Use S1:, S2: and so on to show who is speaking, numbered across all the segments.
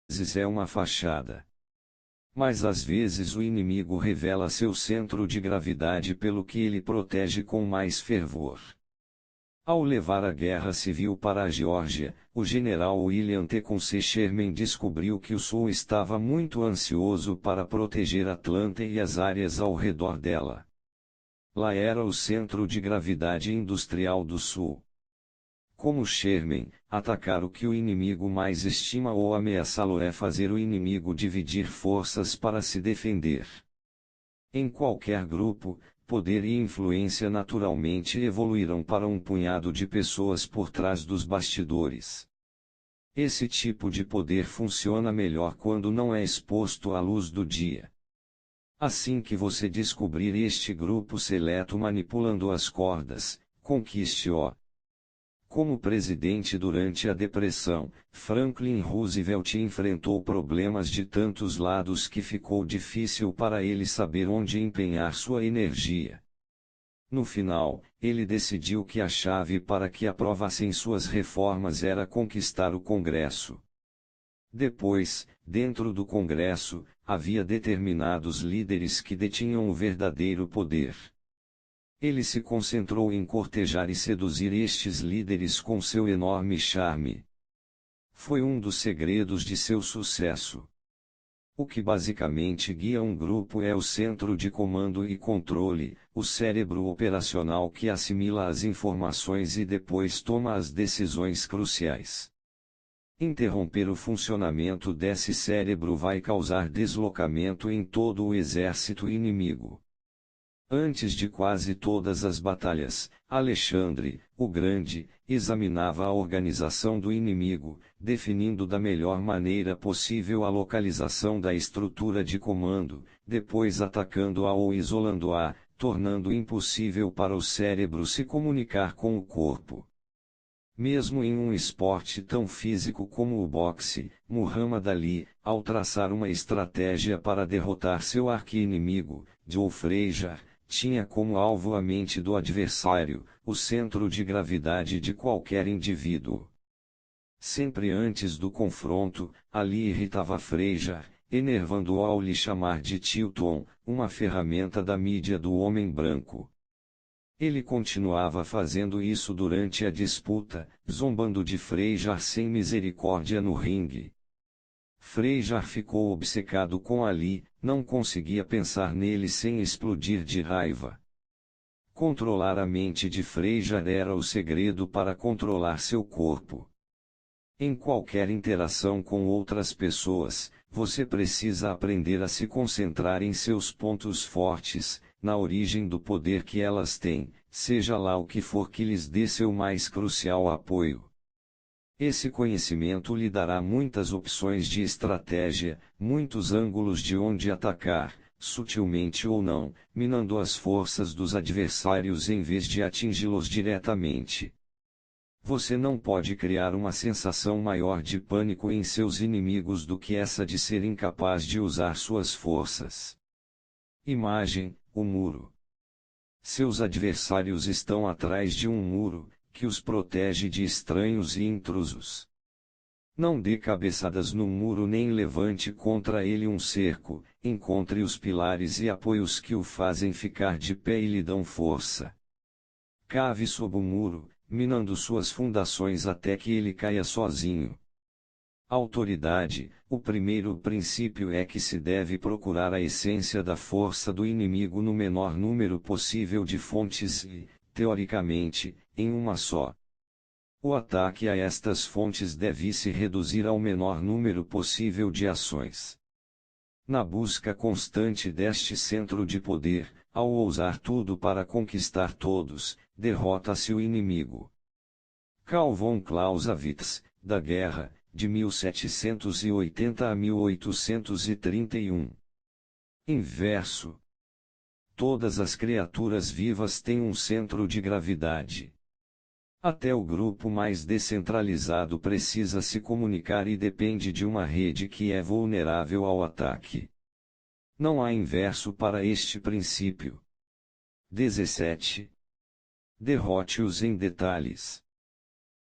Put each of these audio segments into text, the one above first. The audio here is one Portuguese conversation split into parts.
S1: vezes é uma fachada. Mas às vezes o inimigo revela seu centro de gravidade pelo que ele protege com mais fervor. Ao levar a guerra civil para a Geórgia, o general William Tecumseh Sherman descobriu que o Sul estava muito ansioso para proteger Atlanta e as áreas ao redor dela. Lá era o centro de gravidade industrial do Sul. Como Sherman, atacar o que o inimigo mais estima ou ameaçá-lo é fazer o inimigo dividir forças para se defender. Em qualquer grupo, poder e influência naturalmente evoluirão para um punhado de pessoas por trás dos bastidores. Esse tipo de poder funciona melhor quando não é exposto à luz do dia. Assim que você descobrir este grupo seleto manipulando as cordas, conquiste-o. Como presidente durante a Depressão, Franklin Roosevelt enfrentou problemas de tantos lados que ficou difícil para ele saber onde empenhar sua energia. No final, ele decidiu que a chave para que aprovassem suas reformas era conquistar o Congresso. Depois, dentro do Congresso, havia determinados líderes que detinham o verdadeiro poder. Ele se concentrou em cortejar e seduzir estes líderes com seu enorme charme. Foi um dos segredos de seu sucesso. O que basicamente guia um grupo é o centro de comando e controle, o cérebro operacional que assimila as informações e depois toma as decisões cruciais. Interromper o funcionamento desse cérebro vai causar deslocamento em todo o exército inimigo. Antes de quase todas as batalhas, Alexandre, o Grande, examinava a organização do inimigo, definindo da melhor maneira possível a localização da estrutura de comando, depois atacando-a ou isolando-a, tornando impossível para o cérebro se comunicar com o corpo. Mesmo em um esporte tão físico como o boxe, Muhammad Ali, ao traçar uma estratégia para derrotar seu arqui-inimigo, Joe Frazier, tinha como alvo a mente do adversário, o centro de gravidade de qualquer indivíduo. Sempre antes do confronto, Ali irritava Frazier, enervando-o ao lhe chamar de Tilton, uma ferramenta da mídia do homem branco. Ele continuava fazendo isso durante a disputa, zombando de Frazier sem misericórdia no ringue. Frazier ficou obcecado com Ali, não conseguia pensar nele sem explodir de raiva. Controlar a mente de Frazier era o segredo para controlar seu corpo. Em qualquer interação com outras pessoas, você precisa aprender a se concentrar em seus pontos fortes, na origem do poder que elas têm, seja lá o que for que lhes dê seu mais crucial apoio. Esse conhecimento lhe dará muitas opções de estratégia, muitos ângulos de onde atacar, sutilmente ou não, minando as forças dos adversários em vez de atingi-los diretamente. Você não pode criar uma sensação maior de pânico em seus inimigos do que essa de ser incapaz de usar suas forças. Imagem: o muro. Seus adversários estão atrás de um muro, que os protege de estranhos e intrusos. Não dê cabeçadas no muro nem levante contra ele um cerco, encontre os pilares e apoios que o fazem ficar de pé e lhe dão força. Cave sob o muro, minando suas fundações até que ele caia sozinho. Autoridade: o primeiro princípio é que se deve procurar a essência da força do inimigo no menor número possível de fontes e, teoricamente, em uma só. O ataque a estas fontes deve se reduzir ao menor número possível de ações. Na busca constante deste centro de poder, ao ousar tudo para conquistar todos, derrota-se o inimigo. Carl von Clausewitz, da Guerra, de 1780 a 1831. Inverso. Todas as criaturas vivas têm um centro de gravidade. Até o grupo mais descentralizado precisa se comunicar e depende de uma rede que é vulnerável ao ataque. Não há inverso para este princípio. 17. Derrote-os em detalhes.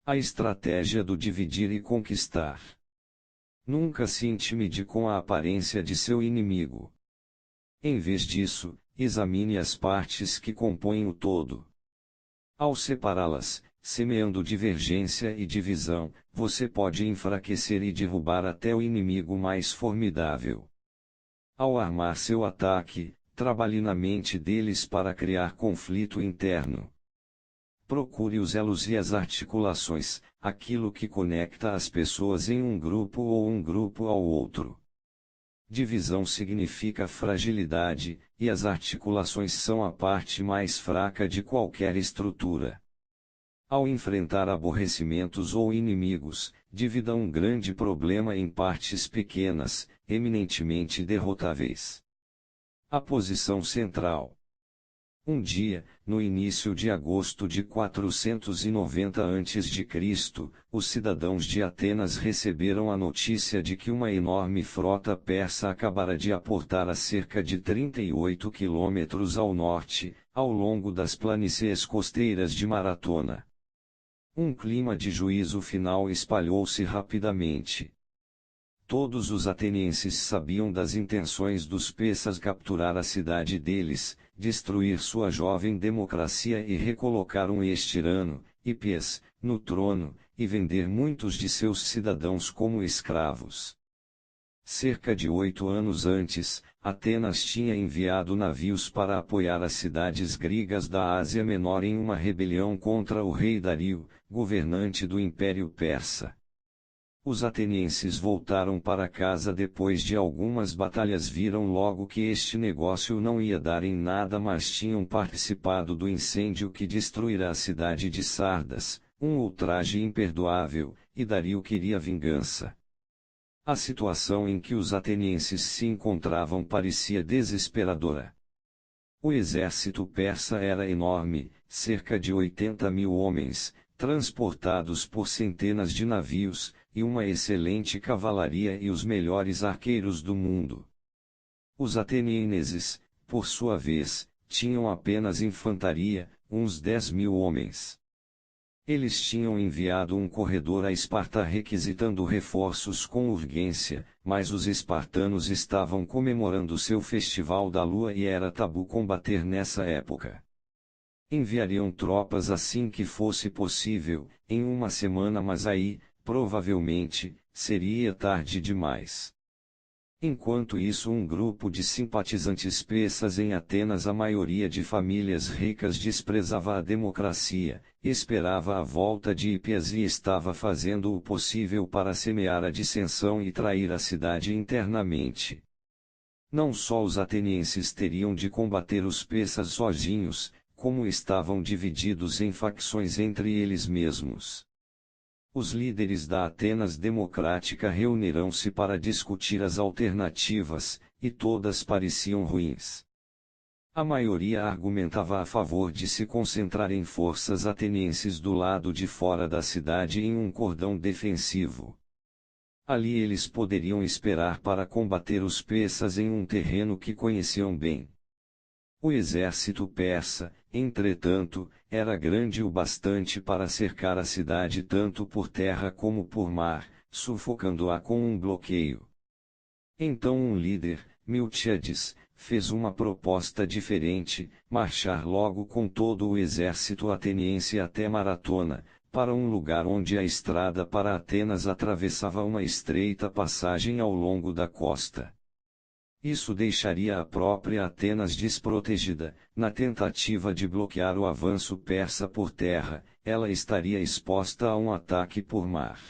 S1: A estratégia do dividir e conquistar. Nunca se intimide com a aparência de seu inimigo. Em vez disso, examine as partes que compõem o todo. Ao separá-las, semeando divergência e divisão, você pode enfraquecer e derrubar até o inimigo mais formidável. Ao armar seu ataque, trabalhe na mente deles para criar conflito interno. Procure os elos e as articulações, aquilo que conecta as pessoas em um grupo ou um grupo ao outro. Divisão significa fragilidade, e as articulações são a parte mais fraca de qualquer estrutura. Ao enfrentar aborrecimentos ou inimigos, divida um grande problema em partes pequenas, eminentemente derrotáveis. A posição central. Um dia, no início de agosto de 490 a.C., os cidadãos de Atenas receberam a notícia de que uma enorme frota persa acabara de aportar a cerca de 38 quilômetros ao norte, ao longo das planícies costeiras de Maratona. Um clima de juízo final espalhou-se rapidamente. Todos os atenienses sabiam das intenções dos persas capturar a cidade deles, destruir sua jovem democracia e recolocar um ex-tirano, Hipias, no trono, e vender muitos de seus cidadãos como escravos. Cerca de 8 anos antes, Atenas tinha enviado navios para apoiar as cidades gregas da Ásia Menor em uma rebelião contra o rei Dario, governante do Império Persa. Os atenienses voltaram para casa depois de algumas batalhas, viram logo que este negócio não ia dar em nada, mas tinham participado do incêndio que destruirá a cidade de Sardas, um ultraje imperdoável, e Dario queria vingança. A situação em que os atenienses se encontravam parecia desesperadora. O exército persa era enorme, cerca de 80.000 homens, transportados por centenas de navios, e uma excelente cavalaria e os melhores arqueiros do mundo. Os atenienses, por sua vez, tinham apenas infantaria, uns 10.000 homens. Eles tinham enviado um corredor a Esparta requisitando reforços com urgência, mas os espartanos estavam comemorando seu festival da lua e era tabu combater nessa época. Enviariam tropas assim que fosse possível, em uma semana, mas aí, provavelmente, seria tarde demais. Enquanto isso, um grupo de simpatizantes persas em Atenas, a maioria de famílias ricas, desprezava a democracia, esperava a volta de Hipias e estava fazendo o possível para semear a dissensão e trair a cidade internamente. Não só os atenienses teriam de combater os persas sozinhos, como estavam divididos em facções entre eles mesmos. Os líderes da Atenas Democrática reunirão-se para discutir as alternativas, e todas pareciam ruins. A maioria argumentava a favor de se concentrar em forças atenienses do lado de fora da cidade em um cordão defensivo. Ali eles poderiam esperar para combater os persas em um terreno que conheciam bem. O exército persa, entretanto, era grande o bastante para cercar a cidade tanto por terra como por mar, sufocando-a com um bloqueio. Então um líder, Miltíades, fez uma proposta diferente: marchar logo com todo o exército ateniense até Maratona, para um lugar onde a estrada para Atenas atravessava uma estreita passagem ao longo da costa. Isso deixaria a própria Atenas desprotegida. Na tentativa de bloquear o avanço persa por terra, ela estaria exposta a um ataque por mar.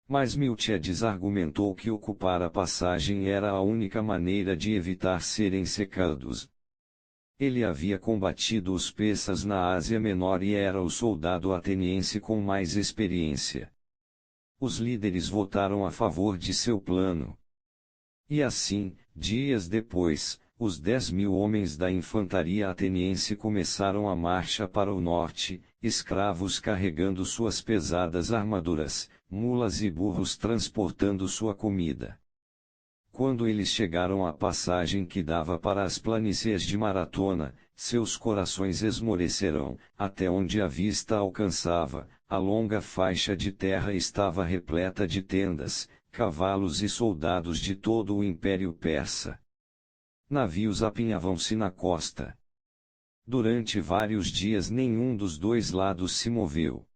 S1: Mas Miltíades argumentou que ocupar a passagem era a única maneira de evitar serem cercados. Ele havia combatido os persas na Ásia Menor e era o soldado ateniense com mais experiência. Os líderes votaram a favor de seu plano. E assim, dias depois, os 10.000 homens da infantaria ateniense começaram a marcha para o norte, escravos carregando suas pesadas armaduras, mulas e burros transportando sua comida. Quando eles chegaram à passagem que dava para as planícies de Maratona, seus corações esmoreceram. Até onde a vista alcançava, a longa faixa de terra estava repleta de tendas, cavalos e soldados de todo o Império Persa. Navios apinhavam-se na costa. Durante vários dias nenhum dos dois lados se moveu.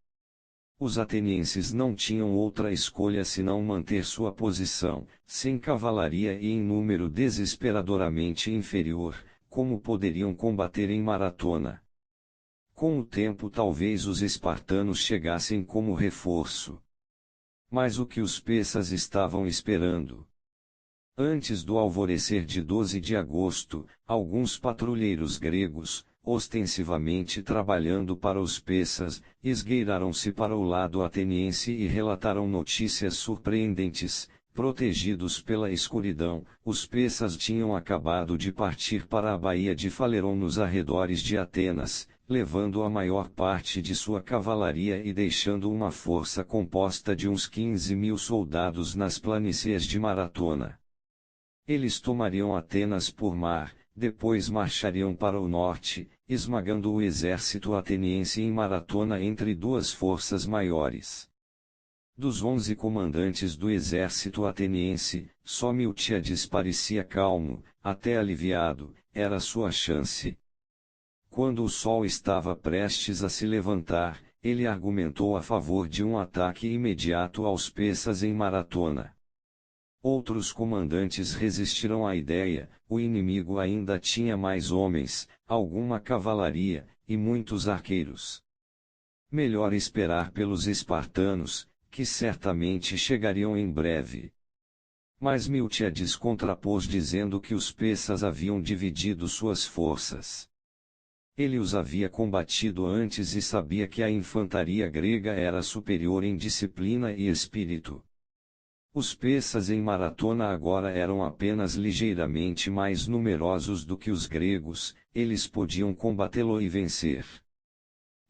S1: Os atenienses não tinham outra escolha senão manter sua posição, sem cavalaria e em número desesperadoramente inferior, como poderiam combater em maratona. Com o tempo talvez os espartanos chegassem como reforço. Mas o que os persas estavam esperando? Antes do alvorecer de 12 de agosto, alguns patrulheiros gregos, ostensivamente trabalhando para os persas, esgueiraram-se para o lado ateniense e relataram notícias surpreendentes. Protegidos pela escuridão, os persas tinham acabado de partir para a baía de Faleron nos arredores de Atenas, levando a maior parte de sua cavalaria e deixando uma força composta de uns 15.000 soldados nas planícies de Maratona. Eles tomariam Atenas por mar, depois marchariam para o norte, esmagando o exército ateniense em Maratona entre duas forças maiores. Dos 11 comandantes do exército ateniense, só Miltíades parecia calmo, até aliviado, era sua chance. Quando o sol estava prestes a se levantar, ele argumentou a favor de um ataque imediato aos persas em Maratona. Outros comandantes resistiram à ideia, o inimigo ainda tinha mais homens, alguma cavalaria, e muitos arqueiros. Melhor esperar pelos espartanos, que certamente chegariam em breve. Mas Miltíades contrapôs dizendo que os persas haviam dividido suas forças. Ele os havia combatido antes e sabia que a infantaria grega era superior em disciplina e espírito. Os persas em Maratona agora eram apenas ligeiramente mais numerosos do que os gregos, eles podiam combatê-lo e vencer.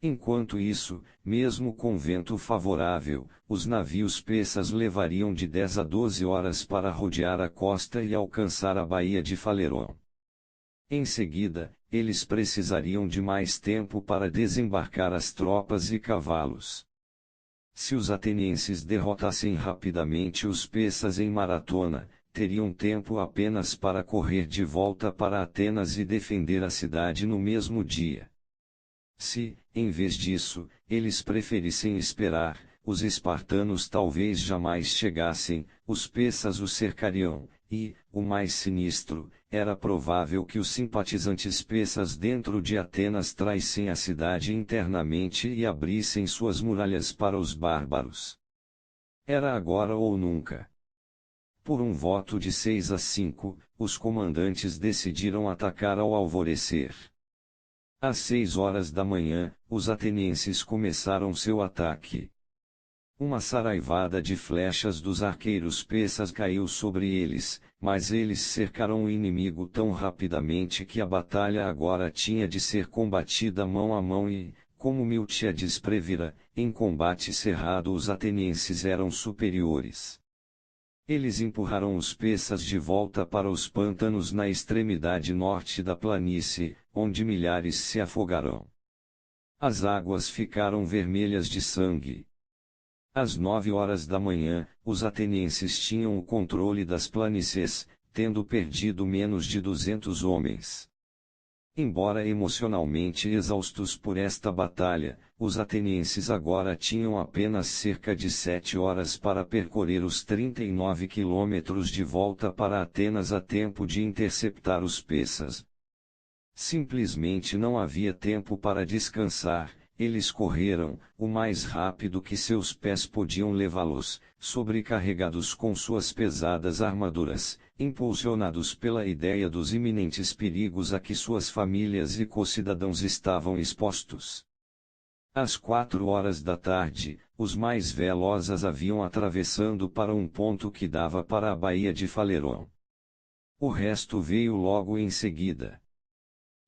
S1: Enquanto isso, mesmo com vento favorável, os navios persas levariam de 10 a 12 horas para rodear a costa e alcançar a baía de Faleron. Em seguida, eles precisariam de mais tempo para desembarcar as tropas e cavalos. Se os atenienses derrotassem rapidamente os persas em Maratona, teriam tempo apenas para correr de volta para Atenas e defender a cidade no mesmo dia. Se, em vez disso, eles preferissem esperar, os espartanos talvez jamais chegassem, os persas os cercariam, e, o mais sinistro, era provável que os simpatizantes persas dentro de Atenas traíssem a cidade internamente e abrissem suas muralhas para os bárbaros. Era agora ou nunca. Por um voto de 6-5, os comandantes decidiram atacar ao alvorecer. Às 6 horas da manhã, os atenienses começaram seu ataque. Uma saraivada de flechas dos arqueiros persas caiu sobre eles, mas eles cercaram o inimigo tão rapidamente que a batalha agora tinha de ser combatida mão a mão e, como Miltíades previra, em combate cerrado os atenienses eram superiores. Eles empurraram os persas de volta para os pântanos na extremidade norte da planície, onde milhares se afogaram. As águas ficaram vermelhas de sangue. Às 9 horas da manhã, os atenienses tinham o controle das planícies, tendo perdido menos de 200 homens. Embora emocionalmente exaustos por esta batalha, os atenienses agora tinham apenas cerca de 7 horas para percorrer os 39 quilômetros de volta para Atenas a tempo de interceptar os persas. Simplesmente não havia tempo para descansar. Eles correram, o mais rápido que seus pés podiam levá-los, sobrecarregados com suas pesadas armaduras, impulsionados pela ideia dos iminentes perigos a que suas famílias e concidadãos estavam expostos. Às 4 horas da tarde, os mais velozes haviam atravessando para um ponto que dava para a baía de Faleron. O resto veio logo em seguida.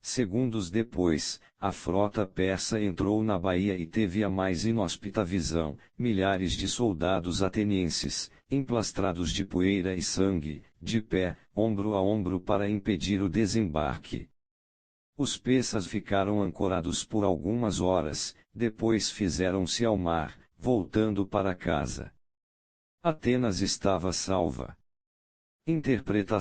S1: Segundos depois, a frota persa entrou na baía e teve a mais inóspita visão: milhares de soldados atenienses, emplastrados de poeira e sangue, de pé, ombro a ombro para impedir o desembarque. Os persas ficaram ancorados por algumas horas, depois fizeram-se ao mar, voltando para casa. Atenas estava salva. Interpretação